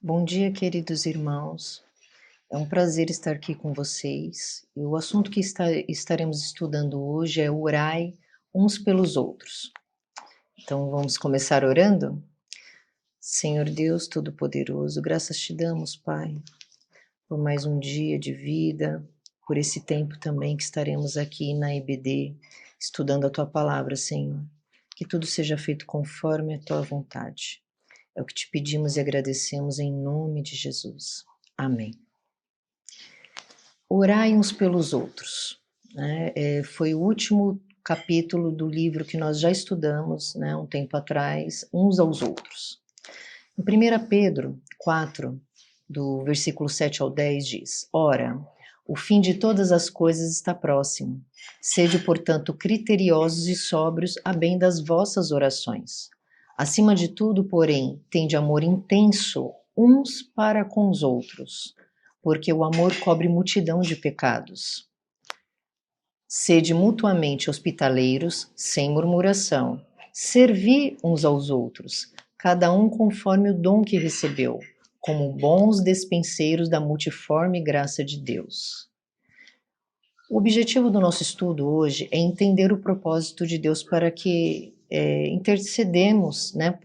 Bom dia, queridos irmãos. É um prazer estar aqui com vocês. E o assunto que estaremos estudando hoje é orai uns pelos outros. Então vamos começar orando? Senhor Deus Todo-Poderoso, graças te damos, Pai, por mais um dia de vida, por esse tempo também que estaremos aqui na EBD, estudando a tua palavra, Senhor. Que tudo seja feito conforme a tua vontade. É o que te pedimos e agradecemos em nome de Jesus. Amém. Orai uns pelos outros, né? Foi o último capítulo do livro que nós já estudamos, né, um tempo atrás, uns aos outros. Em 1 Pedro 4, do versículo 7 ao 10 diz: Ora, o fim de todas as coisas está próximo. Sede, portanto, criteriosos e sóbrios a bem das vossas orações. Acima de tudo, porém, tende amor intenso uns para com os outros, porque o amor cobre multidão de pecados. Sede mutuamente hospitaleiros, sem murmuração. Servi uns aos outros, cada um conforme o dom que recebeu, como bons despenseiros da multiforme graça de Deus. O objetivo do nosso estudo hoje é entender o propósito de Deus para que intercedemos, né,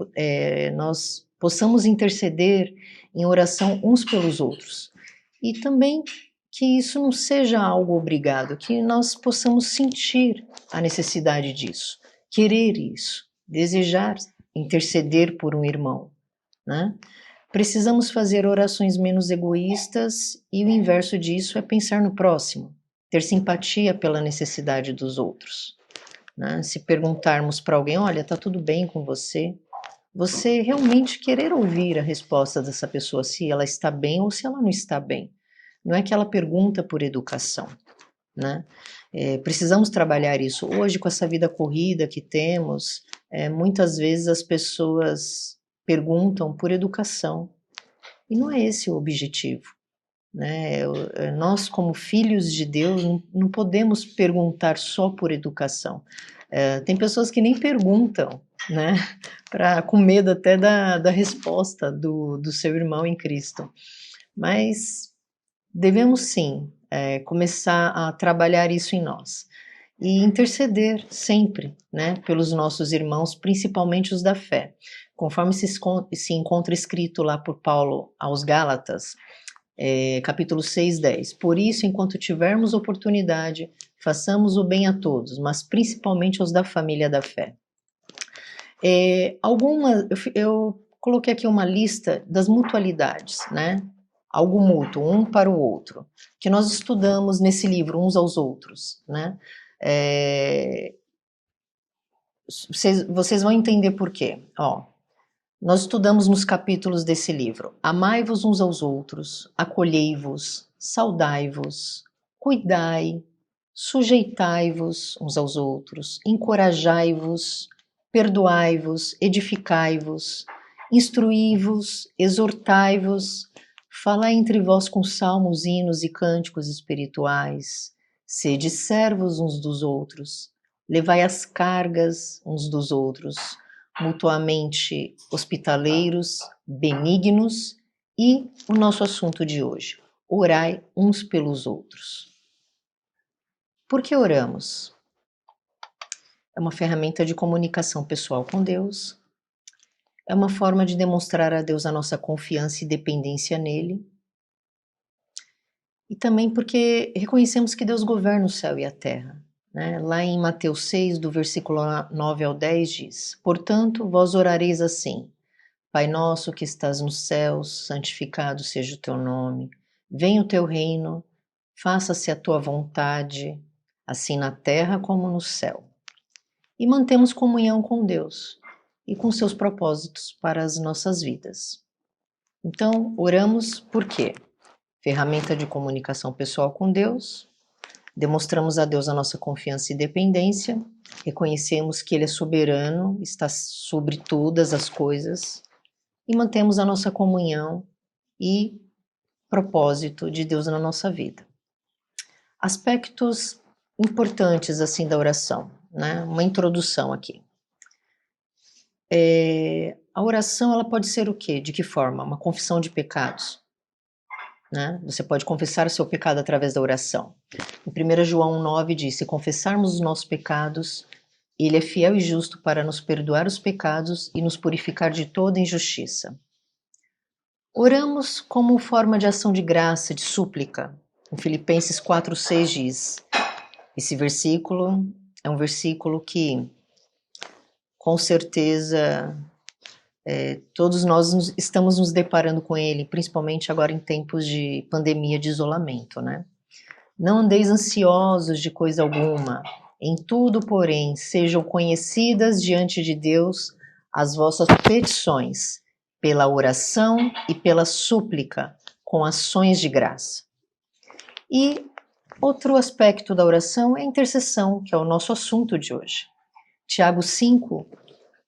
nós possamos interceder em oração uns pelos outros. E também que isso não seja algo obrigado, que nós possamos sentir a necessidade disso, querer isso, desejar interceder por um irmão, né? Precisamos fazer orações menos egoístas e o inverso disso é pensar no próximo, ter simpatia pela necessidade dos outros, né? Se perguntarmos para alguém, olha, tá tudo bem com você? Você realmente querer ouvir a resposta dessa pessoa, se ela está bem ou se ela não está bem. Não é aquela pergunta por educação, né? Precisamos trabalhar isso. Hoje, com essa vida corrida que temos, muitas vezes as pessoas perguntam por educação, e não é esse o objetivo, né? Nós, como filhos de Deus, não podemos perguntar só por educação. Tem pessoas que nem perguntam, né? Com medo até da resposta do seu irmão em Cristo. Mas devemos sim começar a trabalhar isso em nós e interceder sempre, né, pelos nossos irmãos, principalmente os da fé, conforme se encontra escrito lá por Paulo aos Gálatas, capítulo 6, 10. Por isso, enquanto tivermos oportunidade, façamos o bem a todos, mas principalmente aos da família da fé. Eu coloquei aqui uma lista das mutualidades, né? Algo mútuo, um para o outro, que nós estudamos nesse livro, uns aos outros, né? Vocês vão entender por quê. Ó, nós estudamos nos capítulos desse livro: amai-vos uns aos outros, acolhei-vos, saudai-vos, cuidai, sujeitai-vos uns aos outros, encorajai-vos, perdoai-vos, edificai-vos, instruí-vos, exortai-vos, falai entre vós com salmos, hinos e cânticos espirituais, sede servos uns dos outros, levai as cargas uns dos outros, mutuamente hospitaleiros, benignos, e o nosso assunto de hoje: orai uns pelos outros. Por que oramos? É uma ferramenta de comunicação pessoal com Deus, é uma forma de demonstrar a Deus a nossa confiança e dependência nele, e também porque reconhecemos que Deus governa o céu e a terra. Né? Lá em Mateus 6, do versículo 9 ao 10 diz: Portanto, vós orareis assim: Pai nosso que estás nos céus, santificado seja o teu nome. Venha o teu reino, faça-se a tua vontade, assim na terra como no céu. E mantemos comunhão com Deus e com seus propósitos para as nossas vidas. Então, oramos por quê? Ferramenta de comunicação pessoal com Deus, demonstramos a Deus a nossa confiança e dependência, reconhecemos que Ele é soberano, está sobre todas as coisas, e mantemos a nossa comunhão e propósito de Deus na nossa vida. Aspectos importantes assim da oração, né? Uma introdução aqui. A oração, ela pode ser o quê? De que forma? Uma confissão de pecados, né? Você pode confessar o seu pecado através da oração. Em 1 João 9 diz, se confessarmos os nossos pecados, Ele é fiel e justo para nos perdoar os pecados e nos purificar de toda injustiça. Oramos como forma de ação de graça, de súplica. Em Filipenses 4,6 diz, esse versículo é um versículo que, com certeza, todos nós estamos nos deparando com ele, principalmente agora em tempos de pandemia, de isolamento, né? Não andeis ansiosos de coisa alguma, em tudo, porém, sejam conhecidas diante de Deus as vossas petições, pela oração e pela súplica, com ações de graça. E outro aspecto da oração é a intercessão, que é o nosso assunto de hoje. Tiago 5,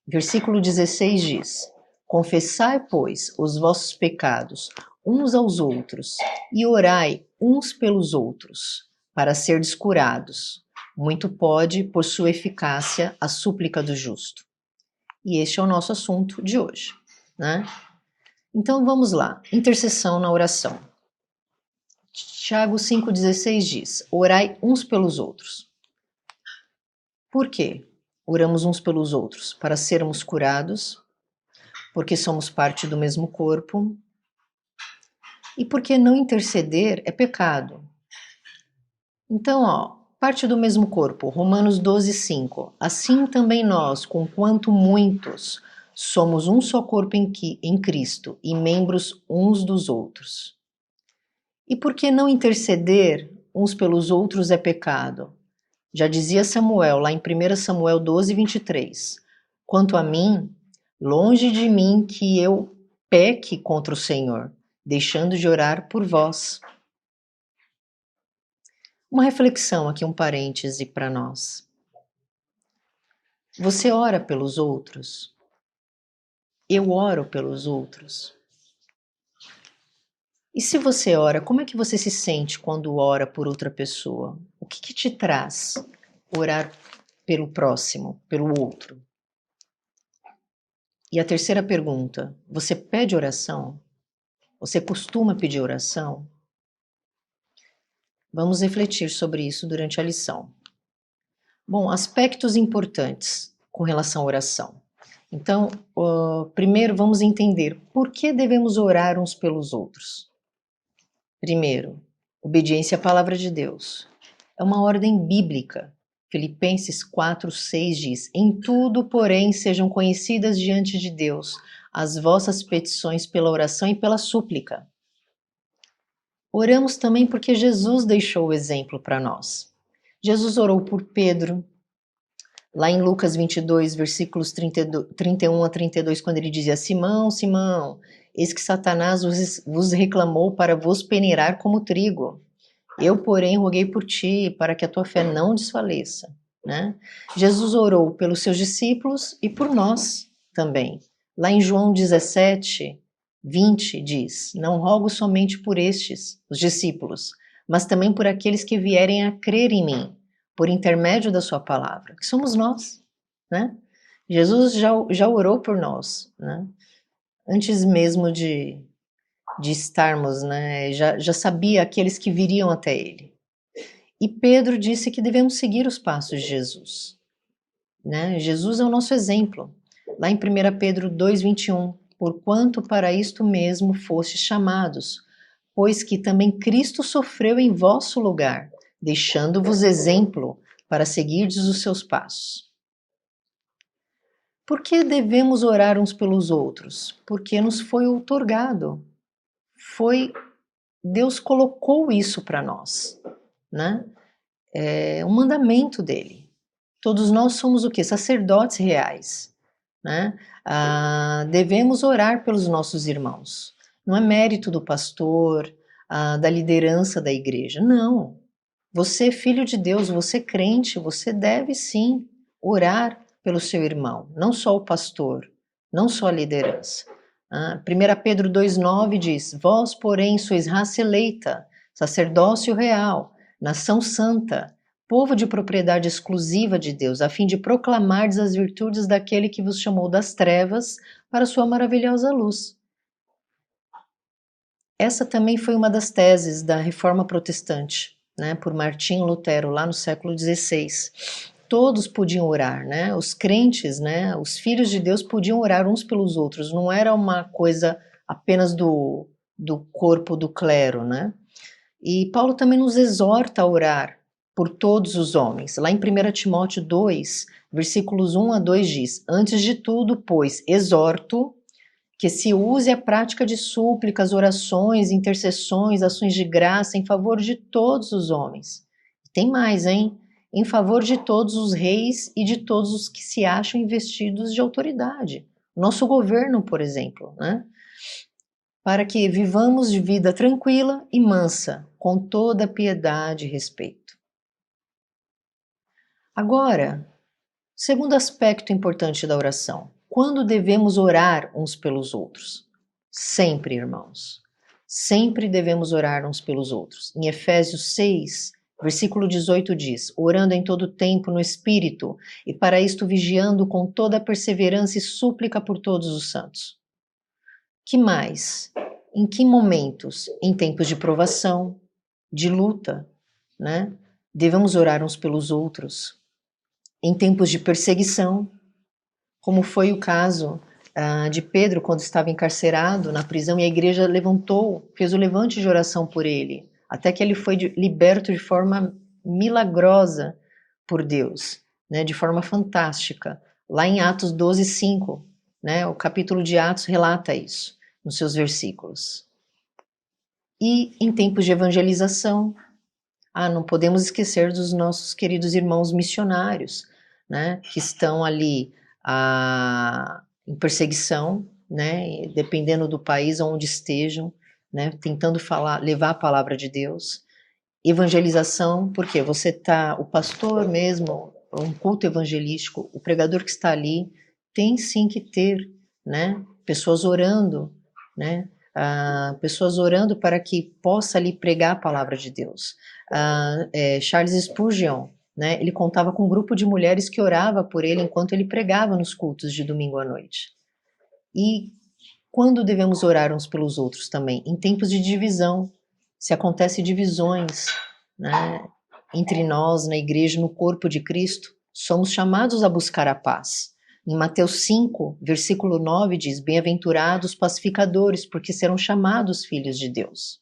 versículo 16 diz, confessai, pois, os vossos pecados uns aos outros e orai uns pelos outros, para serdes curados. Muito pode, por sua eficácia, a súplica do justo. E este é o nosso assunto de hoje, né? Então vamos lá, intercessão na oração. Tiago 5,16 diz, orai uns pelos outros. Por quê? Oramos uns pelos outros para sermos curados, porque somos parte do mesmo corpo, e porque não interceder é pecado. Então, parte do mesmo corpo, Romanos 12,5. Assim também nós, conquanto muitos, somos um só corpo em Cristo e membros uns dos outros. E porque não interceder uns pelos outros é pecado? Já dizia Samuel, lá em 1 Samuel 12:23. Quanto a mim, longe de mim que eu peque contra o Senhor, deixando de orar por vós. Uma reflexão aqui, um parêntese para nós. Você ora pelos outros? Eu oro pelos outros? E se você ora, como é que você se sente quando ora por outra pessoa? O que te traz orar pelo próximo, pelo outro? E a terceira pergunta, você pede oração? Você costuma pedir oração? Vamos refletir sobre isso durante a lição. Bom, aspectos importantes com relação à oração. Então, primeiro vamos entender por que devemos orar uns pelos outros. Primeiro, obediência à palavra de Deus. É uma ordem bíblica. Filipenses 4,6 diz, em tudo, porém, sejam conhecidas diante de Deus as vossas petições pela oração e pela súplica. Oramos também porque Jesus deixou o exemplo para nós. Jesus orou por Pedro, lá em Lucas 22, versículos 31 a 32, quando ele dizia, Simão, Simão, eis que Satanás vos reclamou para vos peneirar como trigo. Eu, porém, roguei por ti, para que a tua fé não desfaleça. Né? Jesus orou pelos seus discípulos e por nós também. Lá em João 17, 20 diz, não rogo somente por estes, os discípulos, mas também por aqueles que vierem a crer em mim, por intermédio da sua palavra, que somos nós. Né? Jesus já orou por nós, né? Antes mesmo de estarmos, né? Já sabia aqueles que viriam até ele. E Pedro disse que devemos seguir os passos de Jesus. Né? Jesus é o nosso exemplo. Lá em 1 Pedro 2,21, porquanto para isto mesmo fostes chamados, pois que também Cristo sofreu em vosso lugar, deixando-vos exemplo para seguirdes os seus passos. Por que devemos orar uns pelos outros? Porque nos foi outorgado. Deus colocou isso para nós, né? É um mandamento dele. Todos nós somos o quê? Sacerdotes reais, né? Devemos orar pelos nossos irmãos. Não é mérito do pastor, da liderança da igreja. Não. Você é filho de Deus, você é crente, você deve sim orar pelo seu irmão. Não só o pastor, não só a liderança. 1 Pedro 2,9 diz, vós, porém, sois raça eleita, sacerdócio real, nação santa, povo de propriedade exclusiva de Deus, a fim de proclamardes as virtudes daquele que vos chamou das trevas para sua maravilhosa luz. Essa também foi uma das teses da Reforma Protestante, né, por Martinho Lutero, lá no século XVI. Todos podiam orar, né? Os crentes, né, os filhos de Deus podiam orar uns pelos outros, não era uma coisa apenas do corpo do clero, né? E Paulo também nos exorta a orar por todos os homens. Lá em 1 Timóteo 2, versículos 1 a 2 diz: Antes de tudo, pois, exorto que se use a prática de súplicas, orações, intercessões, ações de graça em favor de todos os homens. Tem mais, hein? Em favor de todos os reis e de todos os que se acham investidos de autoridade. Nosso governo, por exemplo, né? Para que vivamos de vida tranquila e mansa, com toda piedade e respeito. Agora, segundo aspecto importante da oração. Quando devemos orar uns pelos outros? Sempre, irmãos. Sempre devemos orar uns pelos outros. Em Efésios 6, versículo 18 diz: Orando em todo tempo no Espírito, e para isto vigiando com toda perseverança e súplica por todos os santos. Que mais? Em que momentos? Em tempos de provação, de luta, né? Devemos orar uns pelos outros. Em tempos de perseguição, como foi o caso de Pedro quando estava encarcerado na prisão e a igreja fez o levante de oração por ele, até que ele foi liberto de forma milagrosa por Deus, né, de forma fantástica. Lá em Atos 12, 5, né, o capítulo de Atos relata isso nos seus versículos. E em tempos de evangelização, não podemos esquecer dos nossos queridos irmãos missionários, né, que estão ali em perseguição, né, dependendo do país onde estejam, né, tentando levar a palavra de Deus. Evangelização, porque o pastor mesmo, um culto evangelístico, o pregador que está ali, tem sim que ter, né, pessoas orando, né, pessoas orando para que possa ali pregar a palavra de Deus. Charles Spurgeon, né, ele contava com um grupo de mulheres que orava por ele enquanto ele pregava nos cultos de domingo à noite. E quando devemos orar uns pelos outros também? Em tempos de divisão, se acontecem divisões, né, entre nós, na igreja, no corpo de Cristo, somos chamados a buscar a paz. Em Mateus 5, versículo 9 diz: Bem-aventurados pacificadores, porque serão chamados filhos de Deus.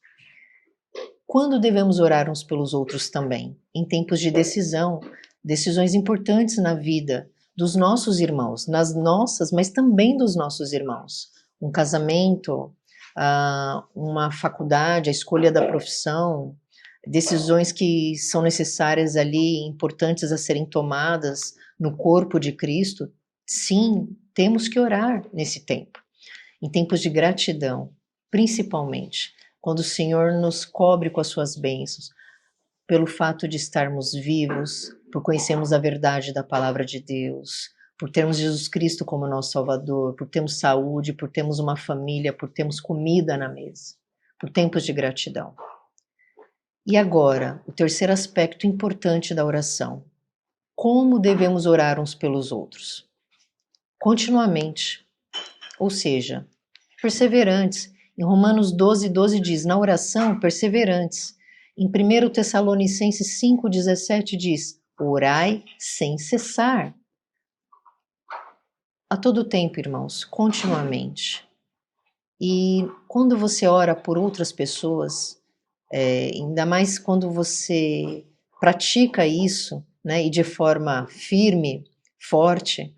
Quando devemos orar uns pelos outros também? Em tempos de decisão, decisões importantes na vida dos nossos irmãos, nas nossas, mas também dos nossos irmãos. Um casamento, uma faculdade, a escolha da profissão, decisões que são necessárias ali, importantes a serem tomadas no corpo de Cristo. Sim, temos que orar nesse tempo. Em tempos de gratidão, principalmente, quando o Senhor nos cobre com as suas bênçãos, pelo fato de estarmos vivos, por conhecermos a verdade da palavra de Deus, por termos Jesus Cristo como nosso Salvador, por termos saúde, por termos uma família, por termos comida na mesa, por tempos de gratidão. E agora, o terceiro aspecto importante da oração. Como devemos orar uns pelos outros? Continuamente, ou seja, perseverantes. Em Romanos 12, 12 diz, na oração, perseverantes. Em 1 Tessalonicenses 5, 17 diz, orai sem cessar. A todo tempo, irmãos, continuamente. E quando você ora por outras pessoas, ainda mais quando você pratica isso, né, e de forma firme, forte,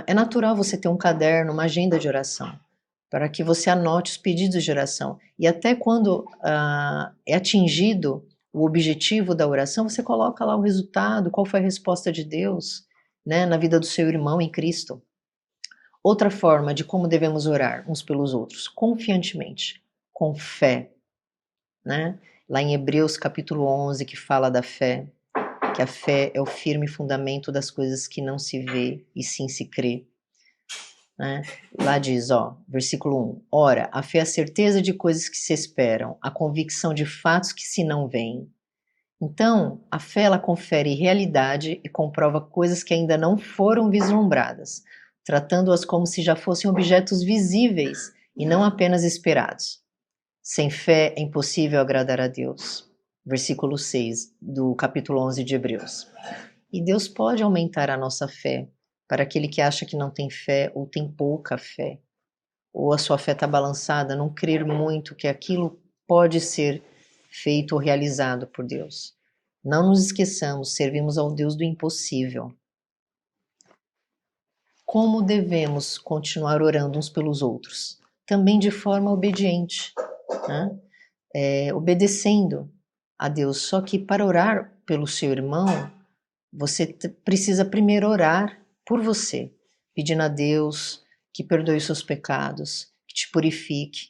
é natural você ter um caderno, uma agenda de oração, para que você anote os pedidos de oração. E até quando é atingido o objetivo da oração, você coloca lá o resultado, qual foi a resposta de Deus, né, na vida do seu irmão em Cristo. Outra forma de como devemos orar uns pelos outros, confiantemente, com fé, né? Lá em Hebreus capítulo 11, que fala da fé, que a fé é o firme fundamento das coisas que não se vê e sim se crê. Né? Lá diz, versículo 1, ora, a fé é a certeza de coisas que se esperam, a convicção de fatos que se não veem. Então, a fé ela confere realidade e comprova coisas que ainda não foram vislumbradas, tratando-as como se já fossem objetos visíveis e não apenas esperados. Sem fé é impossível agradar a Deus. Versículo 6 do capítulo 11 de Hebreus. E Deus pode aumentar a nossa fé para aquele que acha que não tem fé ou tem pouca fé, ou a sua fé está balançada, não crer muito que aquilo pode ser feito ou realizado por Deus. Não nos esqueçamos, servimos ao Deus do impossível. Como devemos continuar orando uns pelos outros? Também de forma obediente, né? Obedecendo a Deus. Só que para orar pelo seu irmão, você precisa primeiro orar por você, pedindo a Deus que perdoe os seus pecados, que te purifique,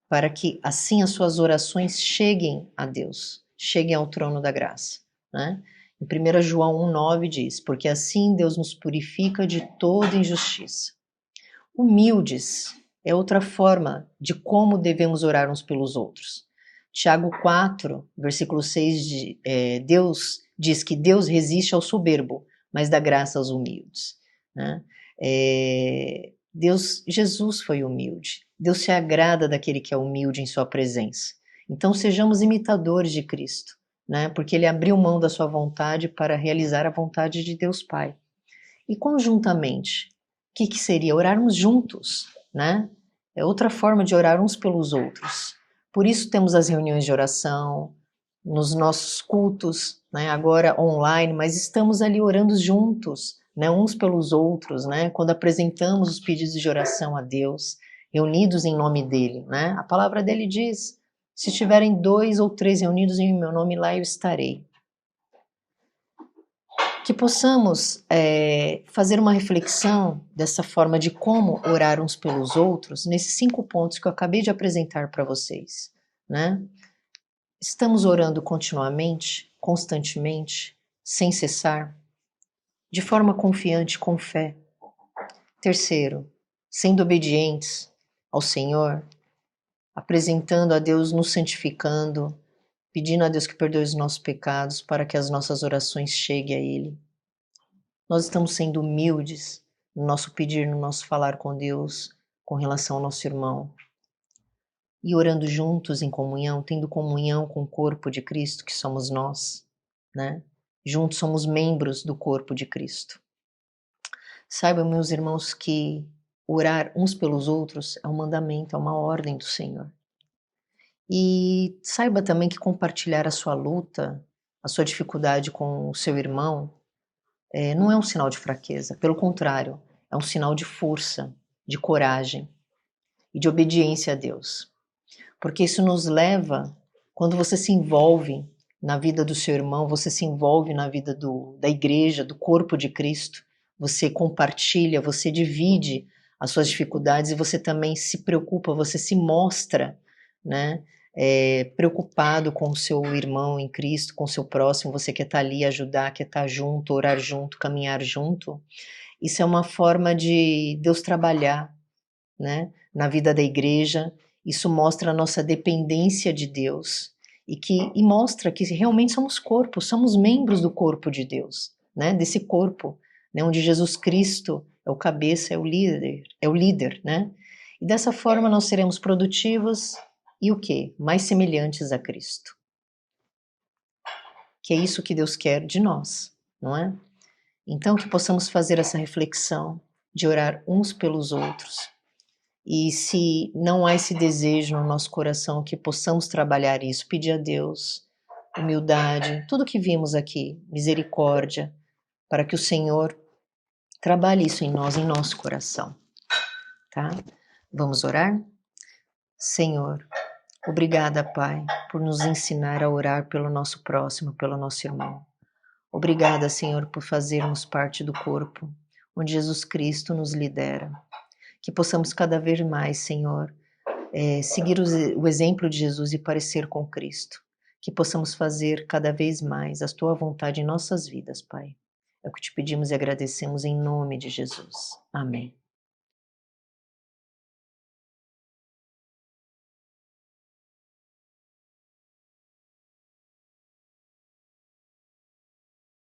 para que assim as suas orações cheguem a Deus, cheguem ao trono da graça, né? Em 1 João 1,9 diz, porque assim Deus nos purifica de toda injustiça. Humildes é outra forma de como devemos orar uns pelos outros. Tiago 4, versículo 6, Deus diz que Deus resiste ao soberbo, mas dá graça aos humildes, né? Jesus foi humilde. Deus se agrada daquele que é humilde em sua presença. Então sejamos imitadores de Cristo, né? Porque ele abriu mão da sua vontade para realizar a vontade de Deus Pai. E conjuntamente, o que seria? Orarmos juntos, né? É outra forma de orar uns pelos outros. Por isso temos as reuniões de oração, nos nossos cultos, né? Agora online, mas estamos ali orando juntos, né? Uns pelos outros, né? Quando apresentamos os pedidos de oração a Deus, reunidos em nome dele, né? A palavra dele diz, se estiverem 2 ou 3 reunidos em meu nome, lá eu estarei. Que possamos fazer uma reflexão dessa forma de como orar uns pelos outros, nesses 5 pontos que eu acabei de apresentar para vocês, né? Estamos orando continuamente, constantemente, sem cessar, de forma confiante, com fé. Terceiro, sendo obedientes ao Senhor, apresentando a Deus, nos santificando, pedindo a Deus que perdoe os nossos pecados para que as nossas orações cheguem a Ele. Nós estamos sendo humildes no nosso pedir, no nosso falar com Deus, com relação ao nosso irmão. E orando juntos em comunhão, tendo comunhão com o corpo de Cristo, que somos nós, né? Juntos somos membros do corpo de Cristo. Saibam, meus irmãos, que orar uns pelos outros é um mandamento, é uma ordem do Senhor. E saiba também que compartilhar a sua luta, a sua dificuldade com o seu irmão, não é um sinal de fraqueza, pelo contrário, é um sinal de força, de coragem e de obediência a Deus. Porque isso nos leva, quando você se envolve na vida do seu irmão, você se envolve na vida da igreja, do corpo de Cristo, você compartilha, você divide as suas dificuldades e você também se preocupa, você se mostra, né? Preocupado com o seu irmão em Cristo, com o seu próximo, você quer estar ali, ajudar, quer estar junto, orar junto, caminhar junto. Isso é uma forma de Deus trabalhar, né, na vida da igreja. Isso mostra a nossa dependência de Deus e mostra que realmente somos corpo, somos membros do corpo de Deus, né, desse corpo, né, onde Jesus Cristo é o cabeça, é o líder, né? E dessa forma nós seremos produtivos e o quê? Mais semelhantes a Cristo. Que é isso que Deus quer de nós, não é? Então que possamos fazer essa reflexão de orar uns pelos outros. E se não há esse desejo no nosso coração, que possamos trabalhar isso, pedir a Deus humildade, tudo que vimos aqui, misericórdia, para que o Senhor trabalhe isso em nós, em nosso coração, tá? Vamos orar? Senhor, obrigada, Pai, por nos ensinar a orar pelo nosso próximo, pelo nosso irmão. Obrigada, Senhor, por fazermos parte do corpo, onde Jesus Cristo nos lidera. Que possamos cada vez mais, Senhor, seguir o exemplo de Jesus e parecer com Cristo. Que possamos fazer cada vez mais a Tua vontade em nossas vidas, Pai. É o que te pedimos e agradecemos em nome de Jesus. Amém.